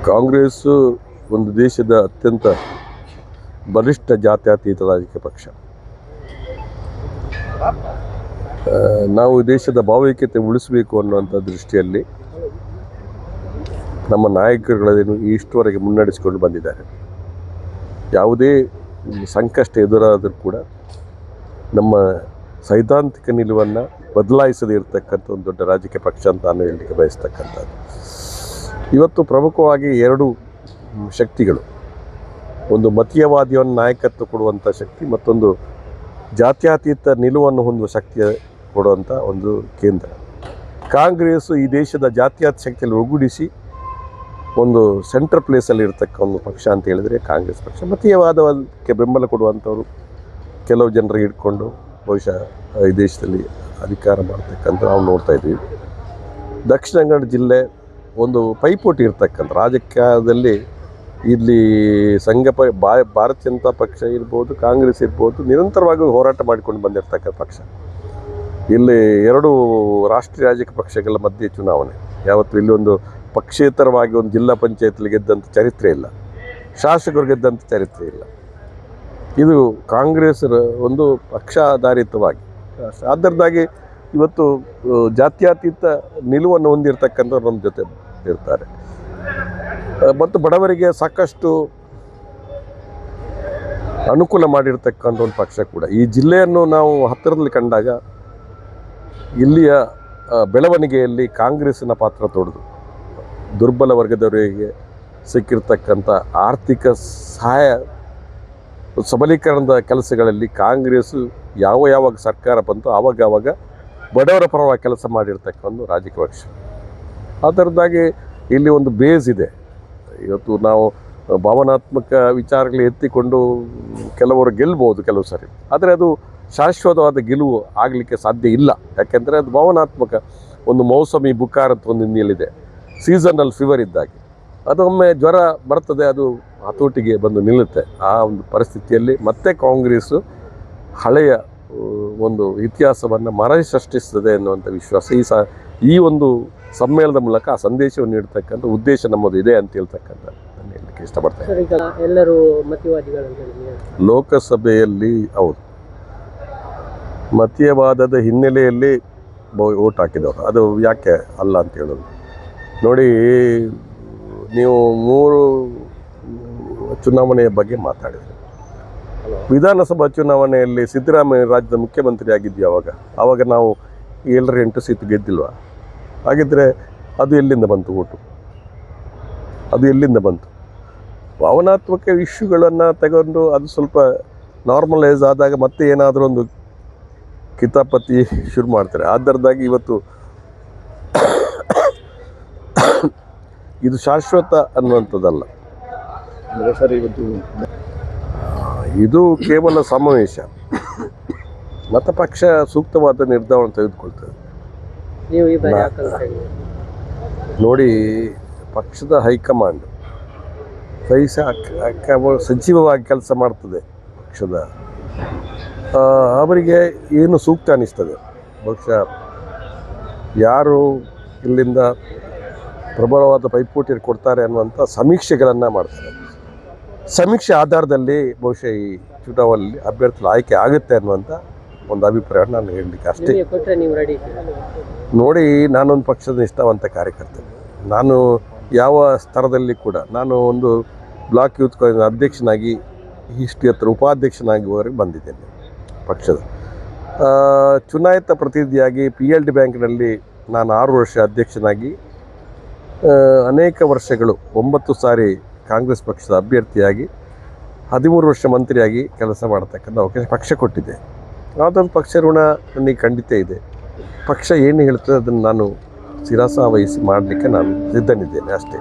ಕಾಂಗ್ರೆಸ್ಸು ಒಂದು ದೇಶದ ಅತ್ಯಂತ ಬಲಿಷ್ಠ ಜಾತ್ಯತೀತ ರಾಜಕೀಯ ಪಕ್ಷ. ನಾವು ದೇಶದ ಭಾವೈಕ್ಯತೆ ಉಳಿಸಬೇಕು ಅನ್ನುವಂಥ ದೃಷ್ಟಿಯಲ್ಲಿ ನಮ್ಮ ನಾಯಕರುಗಳನ್ನು ಇಷ್ಟವರೆಗೆ ಮುನ್ನಡೆಸಿಕೊಂಡು ಬಂದಿದ್ದಾರೆ. ಯಾವುದೇ ಸಂಕಷ್ಟ ಎದುರಾದರೂ ಕೂಡ ನಮ್ಮ ಸೈದ್ಧಾಂತಿಕ ನಿಲುವನ್ನು ಬದಲಾಯಿಸದೇ ಇರತಕ್ಕಂಥ ಒಂದು ದೊಡ್ಡ ರಾಜಕೀಯ ಪಕ್ಷ ಅಂತ ನಾನು ಹೇಳಲಿಕ್ಕೆ ಬಯಸ್ತಕ್ಕಂಥದ್ದು. ಇವತ್ತು ಪ್ರಮುಖವಾಗಿ ಎರಡು ಶಕ್ತಿಗಳು, ಒಂದು ಮತೀಯವಾದಿಯನ್ನು ನಾಯಕತ್ವ ಕೊಡುವಂಥ ಶಕ್ತಿ, ಮತ್ತೊಂದು ಜಾತ್ಯತೀತ ನಿಲುವನ್ನು ಹೊಂದುವ ಶಕ್ತಿಯ ಕೊಡುವಂಥ ಒಂದು ಕೇಂದ್ರ. ಕಾಂಗ್ರೆಸ್ಸು ಈ ದೇಶದ ಜಾತ್ಯತೀತ ಶಕ್ತಿಯಲ್ಲಿ ಒಗ್ಗೂಡಿಸಿ ಒಂದು ಸೆಂಟ್ರ್ ಪ್ಲೇಸಲ್ಲಿ ಇರತಕ್ಕ ಒಂದು ಪಕ್ಷ ಅಂತ ಹೇಳಿದರೆ ಕಾಂಗ್ರೆಸ್ ಪಕ್ಷ. ಮತೀಯವಾದಕ್ಕೆ ಬೆಂಬಲ ಕೊಡುವಂಥವ್ರು ಕೆಲವು ಜನರಿಗೆ ಇಟ್ಕೊಂಡು ಬಹುಶಃ ಈ ದೇಶದಲ್ಲಿ ಅಧಿಕಾರ ಮಾಡ್ತಕ್ಕಂಥ ನಾವು ನೋಡ್ತಾ ಇದ್ದೀವಿ. ದಕ್ಷಿಣ ಕನ್ನಡ ಜಿಲ್ಲೆ ಒಂದು ಪೈಪೋಟಿ ಇರ್ತಕ್ಕಂಥ ರಾಜಕೀಯದಲ್ಲಿ ಇಲ್ಲಿ ಭಾರತೀಯ ಜನತಾ ಪಕ್ಷ ಇರ್ಬೋದು, ಕಾಂಗ್ರೆಸ್ ಇರ್ಬೋದು, ನಿರಂತರವಾಗಿ ಹೋರಾಟ ಮಾಡಿಕೊಂಡು ಬಂದಿರತಕ್ಕಂಥ ಪಕ್ಷ. ಇಲ್ಲಿ ಎರಡು ರಾಷ್ಟ್ರೀಯ ರಾಜಕೀಯ ಪಕ್ಷಗಳ ಮಧ್ಯೆ ಚುನಾವಣೆ. ಯಾವತ್ತು ಇಲ್ಲಿ ಒಂದು ಪಕ್ಷೇತರವಾಗಿ ಒಂದು ಜಿಲ್ಲಾ ಪಂಚಾಯತ್ಲಿ ಗೆದ್ದಂಥ ಚರಿತ್ರೆ ಇಲ್ಲ, ಶಾಸಕರು ಗೆದ್ದಂಥ ಚರಿತ್ರೆ ಇಲ್ಲ. ಇದು ಕಾಂಗ್ರೆಸ್ ಒಂದು ಪಕ್ಷಾಧಾರಿತವಾಗಿ ಅದರದಾಗಿ ಇವತ್ತು ಜಾತ್ಯತೀತ ನಿಲುವನ್ನು ಹೊಂದಿರತಕ್ಕಂಥವ್ರು ನಮ್ಮ ಜೊತೆ ಇರ್ತಾರೆ. ಮತ್ತು ಬಡವರಿಗೆ ಸಾಕಷ್ಟು ಅನುಕೂಲ ಮಾಡಿರ್ತಕ್ಕಂಥ ಒಂದು ಪಕ್ಷ ಕೂಡ. ಈ ಜಿಲ್ಲೆಯನ್ನು ನಾವು ಹತ್ತಿರದಲ್ಲಿ ಕಂಡಾಗ ಇಲ್ಲಿಯ ಬೆಳವಣಿಗೆಯಲ್ಲಿ ಕಾಂಗ್ರೆಸ್ಸಿನ ಪಾತ್ರ ದೊಡ್ಡದು. ದುರ್ಬಲ ವರ್ಗದವರಿಗೆ ಸಿಕ್ಕಿರ್ತಕ್ಕಂಥ ಆರ್ಥಿಕ ಸಹಾಯ ಸಬಲೀಕರಣದ ಕೆಲಸಗಳಲ್ಲಿ ಕಾಂಗ್ರೆಸ್ಸು ಯಾವಾಗ ಸರ್ಕಾರ ಬಂತು ಆವಾಗ ಬಡವರ ಪರವಾಗಿ ಕೆಲಸ ಮಾಡಿರ್ತಕ್ಕಂಥ ರಾಜಕೀಯ ಪಕ್ಷ. ಅದರದ್ದಾಗಿ ಇಲ್ಲಿ ಒಂದು ಬೇಸ್ ಇದೆ. ಇವತ್ತು ನಾವು ಭಾವನಾತ್ಮಕ ವಿಚಾರಗಳು ಎತ್ತಿಕೊಂಡು ಕೆಲವರು ಗೆಲ್ಬೋದು ಕೆಲವು ಸರಿ, ಆದರೆ ಅದು ಶಾಶ್ವತವಾದ ಗೆಲುವು ಆಗಲಿಕ್ಕೆ ಸಾಧ್ಯ ಇಲ್ಲ. ಯಾಕೆಂದರೆ ಅದು ಭಾವನಾತ್ಮಕ ಒಂದು ಮೌಸಮಿ ಬುಕಾರತ್ ಒಂದು ಹಿನ್ನೆಲೆಯಿದೆ. ಸೀಸನಲ್ ಫೀವರ್ ಇದ್ದಾಗೆ ಅದೊಮ್ಮೆ ಜ್ವರ ಬರ್ತದೆ, ಅದು ಹತೋಟಿಗೆ ಬಂದು ನಿಲ್ಲುತ್ತೆ. ಆ ಒಂದು ಪರಿಸ್ಥಿತಿಯಲ್ಲಿ ಮತ್ತೆ ಕಾಂಗ್ರೆಸ್ಸು ಹಳೆಯ ಒಂದು ಇತಿಹಾಸವನ್ನು ಮರಳಿ ಸೃಷ್ಟಿಸ್ತದೆ ಅನ್ನುವಂಥ ವಿಶ್ವಾಸ ಈ ಒಂದು ಸಮ್ಮೇಳನದ ಮೂಲಕ ಆ ಸಂದೇಶವನ್ನು ನೀಡ್ತಕ್ಕಂಥ ಉದ್ದೇಶ ನಮ್ಮದು ಇದೆ ಅಂತ ಹೇಳ್ತಕ್ಕಂಥ ನಾನು ಹೇಳಲಿಕ್ಕೆ ಇಷ್ಟಪಡ್ತೇನೆ. ಎಲ್ಲರೂ ಮತೀಯವಾದಿಗಳು ಲೋಕಸಭೆಯಲ್ಲಿ ಹೌದು ಮತೀಯವಾದದ ಹಿನ್ನೆಲೆಯಲ್ಲಿ ಓಟ್ ಹಾಕಿದವರು, ಅದು ಯಾಕೆ ಅಲ್ಲ ಅಂತ ಹೇಳೋದು. ನೋಡಿ, ನೀವು 3 ಚುನಾವಣೆಯ ಬಗ್ಗೆ ಮಾತಾಡಿದ್ರಿ. ವಿಧಾನಸಭಾ ಚುನಾವಣೆಯಲ್ಲಿ ಸಿದ್ದರಾಮಯ್ಯ ರಾಜ್ಯದ ಮುಖ್ಯಮಂತ್ರಿ ಆಗಿದ್ವಿ. ಆವಾಗ ನಾವು 7-8 ಸೀಟು ಗೆದ್ದಿಲ್ವ? ಹಾಗಿದ್ದರೆ ಅದು ಎಲ್ಲಿಂದ ಬಂತು ಓಟು? ಅದು ಎಲ್ಲಿಂದ ಬಂತು? ಭಾವನಾತ್ಮಕ ಇಶ್ಯೂಗಳನ್ನು ತಗೊಂಡು ಅದು ಸ್ವಲ್ಪ ನಾರ್ಮಲೈಸ್ ಆದಾಗ ಮತ್ತೆ ಏನಾದರೂ ಒಂದು ಕಿತಾಪತಿ ಶುರು ಮಾಡ್ತಾರೆ. ಅದರದಾಗಿ ಇವತ್ತು ಇದು ಶಾಶ್ವತ ಅನ್ನುವಂಥದ್ದಲ್ಲ. ಸರ್, ಇವತ್ತು ಇದು ಕೇವಲ ಸಮಾವೇಶ. ಮತ ಪಕ್ಷ ಸೂಕ್ತವಾದ ನಿರ್ಧಾರವನ್ನು ತೆಗೆದುಕೊಳ್ತದೆ. ನೋಡಿ, ಪಕ್ಷದ ಹೈಕಮಾಂಡ್ ಸಜೀವವಾಗಿ ಕೆಲಸ ಮಾಡ್ತದೆ. ಪಕ್ಷದ ಅವರಿಗೆ ಏನು ಸೂಕ್ತ ಅನ್ನಿಸ್ತದೆ, ಬಹುಶಃ ಯಾರು ಇಲ್ಲಿಂದ ಪ್ರಬಲವಾದ ಪೈಪೋಟಿಯನ್ನು ಕೊಡ್ತಾರೆ ಅನ್ನುವಂಥ ಸಮೀಕ್ಷೆಗಳನ್ನು ಮಾಡ್ತಾರೆ. ಸಮೀಕ್ಷೆ ಆಧಾರದಲ್ಲಿ ಬಹುಶಃ ಈ ಚುನಾವಣೆಯಲ್ಲಿ ಅಭ್ಯರ್ಥಿಗಳು ಆಯ್ಕೆ ಆಗುತ್ತೆ ಅನ್ನುವಂಥ ಒಂದು ಅಭಿಪ್ರಾಯ ನಾನು ಹೇಳಲಿಕ್ಕೆ ಅಷ್ಟೇ. ನೋಡಿ, ನಾನೊಂದು ಪಕ್ಷದ ನಿಷ್ಠಾವಂತ ಕಾರ್ಯಕರ್ತ. ನಾನು ಯಾವ ಸ್ತರದಲ್ಲಿ ಕೂಡ ನಾನು ಒಂದು ಬ್ಲಾಕ್ ಯೂತ್ ಕಾಂಗ್ರೆಸ್ ಅಧ್ಯಕ್ಷನಾಗಿ ಇಷ್ಟು ಹತ್ರ ಉಪಾಧ್ಯಕ್ಷನಾಗಿವರೆಗೆ ಬಂದಿದ್ದೇನೆ. ಪಕ್ಷದ ಚುನಾಯಿತ ಪ್ರತಿನಿಧಿಯಾಗಿ PLD ಬ್ಯಾಂಕ್ನಲ್ಲಿ ನಾನು 6 ವರ್ಷ ಅಧ್ಯಕ್ಷನಾಗಿ, ಅನೇಕ ವರ್ಷಗಳು 9 ಸಾರಿ ಕಾಂಗ್ರೆಸ್ ಪಕ್ಷದ ಅಭ್ಯರ್ಥಿಯಾಗಿ, 13 ವರ್ಷ ಮಂತ್ರಿಯಾಗಿ ಕೆಲಸ ಮಾಡತಕ್ಕಂಥ ಅವಕಾಶ ಪಕ್ಷ ಕೊಟ್ಟಿದೆ. ಯಾವುದೊಂದು ಪಕ್ಷ ಋಣ ನನಗೆ ಖಂಡಿತ ಇದೆ. ಪಕ್ಷ ಏನು ಹೇಳ್ತದೆ ಅದನ್ನು ನಾನು ಶಿರಸಾವಹಿಸಿ ಮಾಡಲಿಕ್ಕೆ ನಾನು ಸಿದ್ಧನಿದ್ದೇನೆ ಅಷ್ಟೇ.